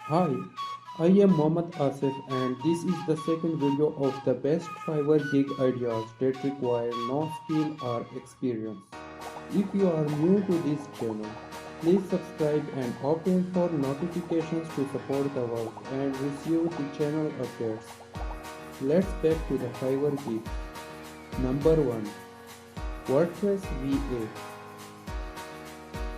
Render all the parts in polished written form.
Hi, I am Mohammad Asif and this is the second video of the best Fiverr gig ideas that require no skill or experience. If you are new to this channel, please subscribe and opt in for notifications to support the work and receive the channel updates. Let's back to the Fiverr gig. Number 1. WordPress VA.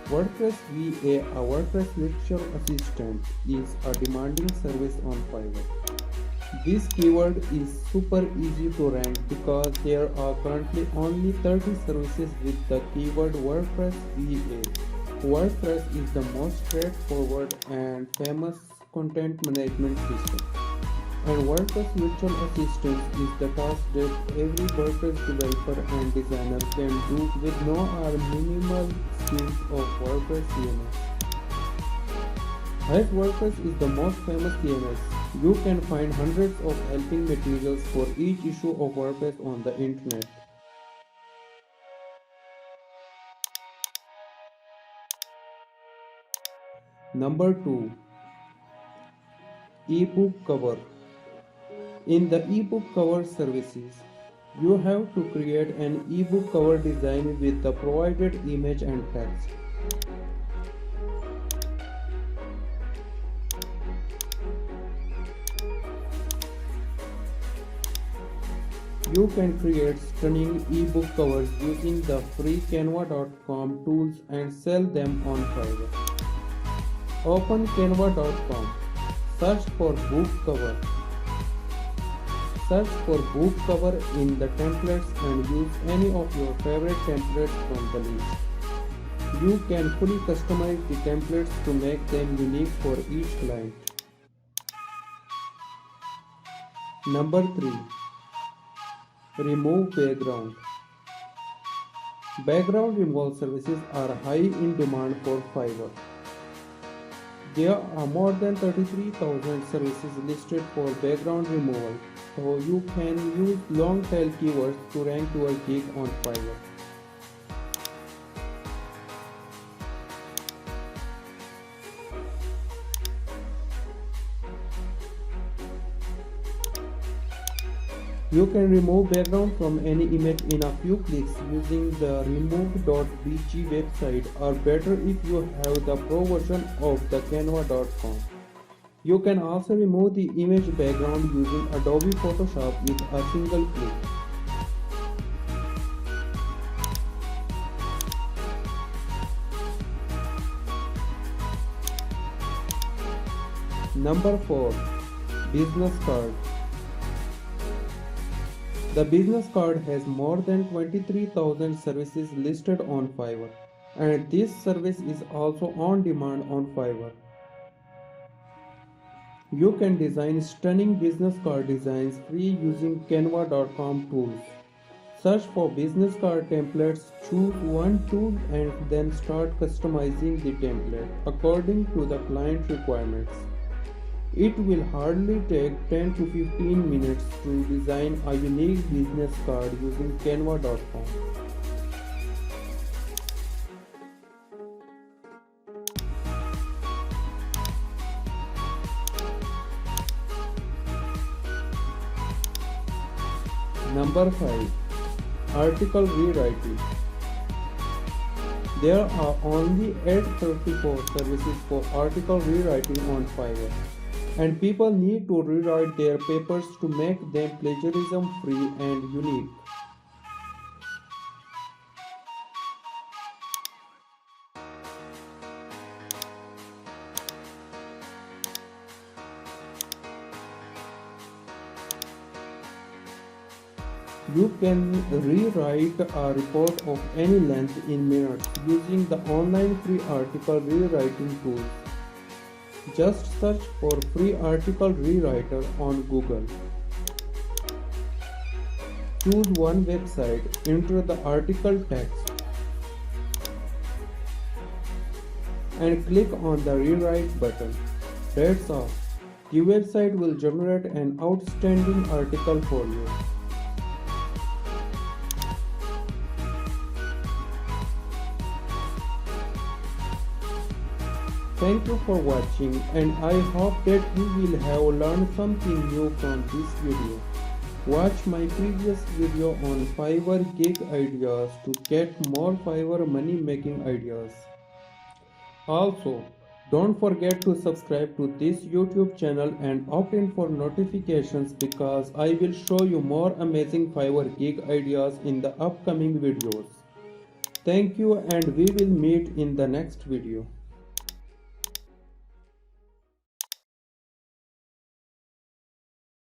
WordPress VA, a WordPress virtual assistant, is a demanding service on Fiverr. This keyword is super easy to rank because there are currently only 30 services with the keyword WordPress VA. WordPress is the most straightforward and famous content management system. And WordPress Virtual Assistant is the task that every WordPress developer and designer can do with no or minimal skills of WordPress CMS. As WordPress is the most famous CMS, you can find hundreds of helping materials for each issue of WordPress on the internet. Number 2. eBook cover. In the ebook cover services, you have to create an ebook cover design with the provided image and text. You can create stunning ebook covers using the free canva.com tools and sell them on Fiverr. Open canva.com. Search for book cover. Search for book cover in the templates and use any of your favorite templates from the list. You can fully customize the templates to make them unique for each client. Number 3. Remove background. Background removal services are high in demand for Fiverr. There are more than 33,000 services listed for background removal, so you can use long tail keywords to rank your gig on Fiverr. You can remove background from any image in a few clicks using the remove.bg website, or better if you have the pro version of the canva.com. You can also remove the image background using Adobe Photoshop with a single click. Number 4. Business card. The business card has more than 23,000 services listed on Fiverr, and this service is also on demand on Fiverr. You can design stunning business card designs free using canva.com tools. Search for business card templates, choose one tool and then start customizing the template according to the client requirements. It will hardly take 10 to 15 minutes to design a unique business card using canva.com. Number 5. Article rewriting. There are only 834 services for article rewriting on Fiverr, and people need to rewrite their papers to make them plagiarism free and unique. You can rewrite a report of any length in minutes using the online free article rewriting tools. Just search for free article rewriter on Google. Choose one website, enter the article text, and click on the rewrite button. That's all. The website will generate an outstanding article for you. Thank you for watching, and I hope that you will have learned something new from this video. Watch my previous video on Fiverr gig ideas to get more Fiverr money making ideas. Also, don't forget to subscribe to this YouTube channel and opt in for notifications because I will show you more amazing Fiverr gig ideas in the upcoming videos. Thank you, and we will meet in the next video.